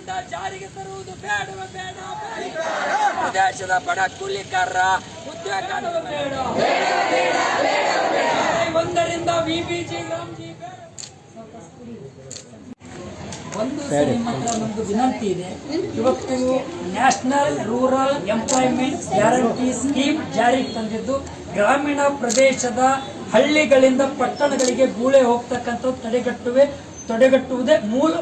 ಒಂದರಿಂದ ಜಾರಿಗೆ ತರುವುದು ಬೇಡವೇ ಬೇಡ. ದೇಶದ ಬಡ ಕೂಲಿಕಾರರ ಉದ್ಯೋಗ ಬೇಡ. ಒಂದರಿಂದ ವಿಬಿಜಿ ಗ್ರಾಮ್ಜಿ ಒಂದು ಸರಿ ಮಾತ್ರ ಒಂದು ವಿನಂತಿ ಇದೆ. ಇವತ್ತು national rural employment guarantee scheme ಜಾರಿಗೆ ತಂದಿದ್ದು ಗ್ರಾಮೀಣ ಪ್ರದೇಶದ ಹಳ್ಳಿಗಳಿಂದ ಪಟ್ಟಣಗಳಿಗೆ ಗೂಳೆ ಹೋಗ್ತಕ್ಕಂಥದ್ದು ತಡೆಗಟ್ಟುವುದೇ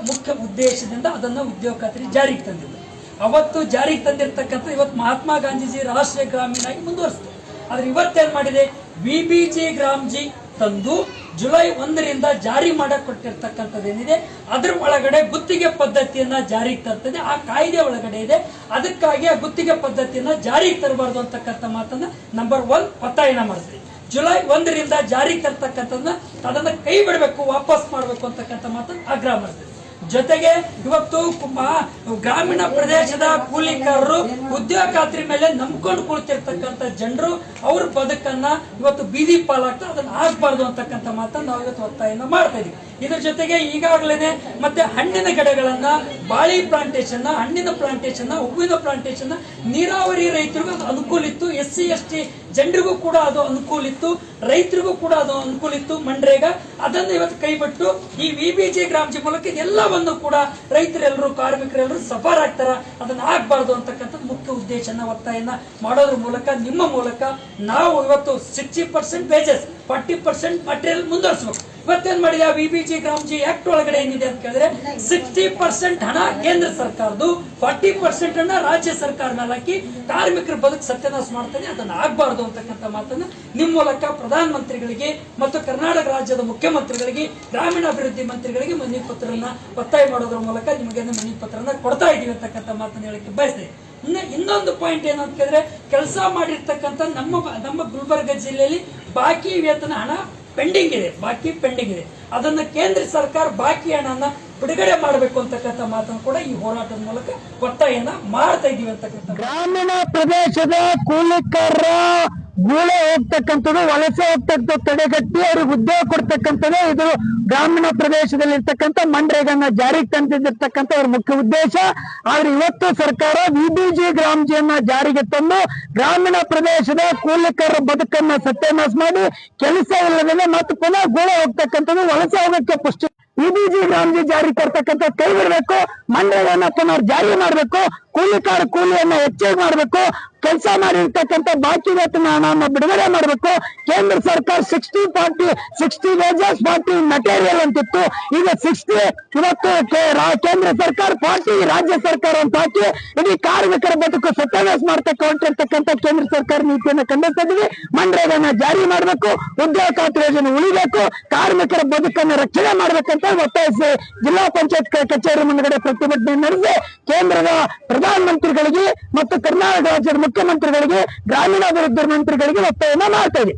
ಮುಖ್ಯ ಉದ್ದೇಶದಿಂದ ಅದನ್ನು ಉದ್ಯೋಗ ಖಾತ್ರಿ ಜಾರಿಗೆ ತಂದಿದ್ದು. ಅವತ್ತು ಜಾರಿಗೆ ತಂದಿರತಕ್ಕಂಥ ಇವತ್ತು ಮಹಾತ್ಮ ಗಾಂಧೀಜಿ ರಾಷ್ಟ್ರೀಯ ಗ್ರಾಮೀಣ ಆಗಿ ಮುಂದುವರಿಸಿದೆ. ಆದ್ರೆ ಇವತ್ತೇನ್ ಮಾಡಿದೆ, ವಿಬಿಜಿ ಗ್ರಾಮ್ಜಿ ತಂದು ಜುಲೈ 1ರಿಂದ ಜಾರಿ ಮಾಡಕೊಟ್ಟಿರ್ತಕ್ಕಂಥದ್ದೇನಿದೆ ಅದ್ರ ಒಳಗಡೆ ಗುತ್ತಿಗೆ ಪದ್ಧತಿಯನ್ನ ಜಾರಿಗೆ ತರ್ತದೆ. ಆ ಕಾಯ್ದೆ ಒಳಗಡೆ ಇದೆ. ಅದಕ್ಕಾಗಿ ಆ ಗುತ್ತಿಗೆ ಪದ್ಧತಿಯನ್ನ ಜಾರಿಗೆ ತರಬಾರ್ದು ಅಂತಕ್ಕಂಥ ಮಾತನ್ನ ನಂಬರ್ 1 ಒತ್ತಾಯನ ಮಾಡ್ತೀವಿ. ಜುಲೈ 1ರಿಂದ ಜಾರಿಗೆ ತರ್ತಕ್ಕಂಥದ್ದನ್ನ ಅದನ್ನ ಕೈ ಬಿಡಬೇಕು, ವಾಪಸ್ ಮಾಡಬೇಕು ಅಂತಕ್ಕಂಥ ಮಾತನ್ನ ಆಗ್ರಹ ಮಾಡ್ತೀವಿ. ಜೊತೆಗೆ ಇವತ್ತು ಗ್ರಾಮೀಣ ಪ್ರದೇಶದ ಕೂಲಿಕಾರರು ಉದ್ಯೋಗ ಖಾತ್ರಿ ಮೇಲೆ ನಂಬ್ಕೊಂಡು ಕುಳಿತಿರ್ತಕ್ಕಂಥ ಜನರು ಅವ್ರ ಬದುಕನ್ನ ಇವತ್ತು ಬೀದಿ ಪಾಲಾಗ್ತಾ ಅದನ್ನ ಆಗ್ಬಾರ್ದು ಅಂತಕ್ಕಂಥ ಮಾತನ್ನ ನಾವು ಇವತ್ತು ಒತ್ತಾಯನ ಮಾಡ್ತಾ ಇದೀವಿ. ಇದ್ರ ಜೊತೆಗೆ ಈಗಾಗಲೇ ಮತ್ತೆ ಹಣ್ಣಿನ ಗಿಡಗಳನ್ನ, ಬಾಳಿ ಪ್ಲಾಂಟೇಶನ್, ಹಣ್ಣಿನ ಪ್ಲಾಂಟೇಶನ್, ಹೂವಿನ ಪ್ಲಾಂಟೇಶನ್ ನೀರಾವರಿ ರೈತರಿಗೂ ಅದು ಅನುಕೂಲ ಇತ್ತು, SC ST ಜನರಿಗೂ ಕೂಡ ಅದು ಅನುಕೂಲ ಇತ್ತು, ರೈತರಿಗೂ ಕೂಡ ಅದು ಅನುಕೂಲ ಇತ್ತು. ಮನ್ರೇಗಾ ಅದನ್ನು ಇವತ್ತು ಕೈಬಿಟ್ಟು ಈ ವಿಬಿಜಿ ಗ್ರಾಮ್ಜಿ ಮೂಲಕ ಎಲ್ಲವನ್ನು ಕೂಡ ರೈತರೆಲ್ಲರೂ, ಕಾರ್ಮಿಕರೆಲ್ಲರೂ ಸಫರ್ ಆಗ್ತಾರ, ಅದನ್ನ ಆಗ್ಬಾರ್ದು ಅಂತಕ್ಕಂಥದ್ದು ಮುಖ್ಯ ಉದ್ದೇಶನ ಒತ್ತಾಯನ ಮಾಡೋದ್ರ ಮೂಲಕ ನಿಮ್ಮ ಮೂಲಕ ನಾವು ಇವತ್ತು 60% ವೇಜಸ್ 40% ಮಟೀರಿಯಲ್ ಮುಂದುವರಿಸಬೇಕು. ಇವತ್ತೇನ್ ಮಾಡಿದ ವಿಬಿಜಿ ಗ್ರಾಮ್ಜಿ ಆಕ್ಟ್ ಒಳಗಡೆ ಏನಿದೆ ಅಂತ ಕೇಳಿದ್ರೆ 60% ಹಣ ಕೇಂದ್ರ ಸರ್ಕಾರದ್ದು, 40% ಹಣ ರಾಜ್ಯ ಸರ್ಕಾರ ಮೇಲೆ ಹಾಕಿ ಕಾರ್ಮಿಕರ ಬದುಕು ಸತ್ಯನಾಶ ಮಾಡ್ತಾನೆ. ಅದನ್ನ ಆಗ್ಬಾರ್ದು ಅಂತಕ್ಕಂಥ ಮಾತನ್ನ ನಿಮ್ಮ ಮೂಲಕ ಪ್ರಧಾನಮಂತ್ರಿಗಳಿಗೆ ಮತ್ತು ಕರ್ನಾಟಕ ರಾಜ್ಯದ ಮುಖ್ಯಮಂತ್ರಿಗಳಿಗೆ, ಗ್ರಾಮೀಣಾಭಿವೃದ್ಧಿ ಮಂತ್ರಿಗಳಿಗೆ ಮನವಿ ಪತ್ರನ ಒತ್ತಾಯ ಮಾಡೋದ್ರ ಮೂಲಕ ನಿಮಗೆ ಮನವಿ ಪತ್ರನ ಕೊಡ್ತಾ ಇದೀವಿ ಅಂತಕ್ಕಂಥ ಮಾತನ್ನ ಹೇಳಕ್ಕೆ ಬಯಸ್ತೇವೆ. ಇನ್ನೊಂದು ಪಾಯಿಂಟ್ ಏನು ಅಂತ ಕೇಳಿದ್ರೆ, ಕೆಲಸ ಮಾಡಿರ್ತಕ್ಕಂಥ ನಮ್ಮ ಗುಲ್ಬರ್ಗ ಜಿಲ್ಲೆಯಲ್ಲಿ ಬಾಕಿ ವೇತನ ಹಣ ಪೆಂಡಿಂಗ್ ಇದೆ. ಅದನ್ನ ಕೇಂದ್ರ ಸರ್ಕಾರ ಬಾಕಿ ಹಣನ ಬಿಡುಗಡೆ ಮಾಡಬೇಕು ಅಂತಕ್ಕಂಥ ಮಾತನ್ನು ಕೂಡ ಈ ಹೋರಾಟದ ಮೂಲಕ ಒತ್ತಾಯನ ಮಾಡ್ತಾ ಇದೀವಿ ಅಂತಕ್ಕಂಥ. ಗ್ರಾಮೀಣ ಪ್ರದೇಶದ ಕೂಲಿಕಾರರ ಗೂಳೆ ಹೋಗ್ತಕ್ಕಂಥದ್ದು, ವಲಸೆ ಹೋಗ್ತಕ್ಕಂಥ ತಡೆಗಟ್ಟಿ ಅವ್ರಿಗೆ ಉದ್ಯೋಗ ಕೊಡ್ತಕ್ಕಂಥದ್ದು ಇದು ಗ್ರಾಮೀಣ ಪ್ರದೇಶದಲ್ಲಿ ಇರ್ತಕ್ಕಂಥ ಮನ್ರೇಗನ್ನ ಜಾರಿಗೆ ತಂದಿರ್ತಕ್ಕಂಥ ಅವ್ರ ಮುಖ್ಯ ಉದ್ದೇಶ. ಆದ್ರೆ ಇವತ್ತು ಸರ್ಕಾರ ವಿಬಿಜಿ ಗ್ರಾಮ್ಜಿಯನ್ನ ಜಾರಿಗೆ ತಂದು ಗ್ರಾಮೀಣ ಪ್ರದೇಶದ ಕೂಲಿಕಾರರ ಬದುಕನ್ನ ಸತ್ಯಾನಾಶ ಮಾಡಿ ಕೆಲಸ ಇಲ್ಲದೇ ಮತ್ತು ಪುನಃ ಗೂಳೆ ಹೋಗ್ತಕ್ಕಂಥದ್ದು, ವಲಸೆ ಹೋಗಕ್ಕೆ ಪುಷ್ಟಿ ವಿಬಿಜಿ ಗ್ರಾಮ್ಜಿ ಜಾರಿ ತರ್ತಕ್ಕಂಥ ಕೈ ಬಿಡಬೇಕು, ಮನ್ರೇಗನ್ನ ಪುನಃ ಜಾರಿ ಮಾಡಬೇಕು, ಕೂಲಿಕಾರ ಕೂಲಿಯನ್ನ ಹೆಚ್ಚಿಗೆ ಮಾಡಬೇಕು, ಕೆಲಸ ಮಾಡಿರ್ತಕ್ಕಂಥ ಬಾಕಿ ವೇತನ ಹಣವನ್ನು ಬಿಡುಗಡೆ ಮಾಡಬೇಕು. ಕೇಂದ್ರ ಸರ್ಕಾರ 60 ವೇಜಸ್ 40 ಮಟೀರಿಯಲ್ ಅಂತಿತ್ತು. ಈಗ 60 ಇವತ್ತು ಕೇಂದ್ರ ಸರ್ಕಾರ 40 ರಾಜ್ಯ ಸರ್ಕಾರ ಅಂತ ಹಾಕಿ ಇಡೀ ಕಾರ್ಮಿಕರ ಬದುಕು ಸತ್ಯಾನಾಶ ಮಾಡ್ತಕ್ಕ ಹೊಂಟಿರ್ತಕ್ಕಂಥ ಕೇಂದ್ರ ಸರ್ಕಾರ ನೀತಿಯನ್ನು ಖಂಡಿಸ್ತಾ ಇದೀವಿ. ಮನ್ರೇಗನ್ನ ಜಾರಿ ಮಾಡಬೇಕು, ಉದ್ಯೋಗ ಖಾತ್ರಿ ಯೋಜನೆ ಉಳಿಬೇಕು, ಕಾರ್ಮಿಕರ ಬದುಕನ್ನು ರಕ್ಷಣೆ ಮಾಡಬೇಕಂತ ಒತ್ತಾಯಿಸಿ ಜಿಲ್ಲಾ ಪಂಚಾಯತ್ ಕಚೇರಿ ಮುಂದಗಡೆ ಪ್ರತಿಭಟನೆ ನಡೆಸಿ ಕೇಂದ್ರದ ಪ್ರಧಾನಮಂತ್ರಿಗಳಿಗೆ ಮತ್ತು ಕರ್ನಾಟಕ ರಾಜ್ಯದ ಮುಖ್ಯಮಂತ್ರಿಗಳಿಗೆ, ಗ್ರಾಮೀಣಾಭಿವೃದ್ಧಿ ಮಂತ್ರಿಗಳಿಗೆ ಒತ್ತಾಯನ ಮಾಡ್ತಾ ಇದೆ.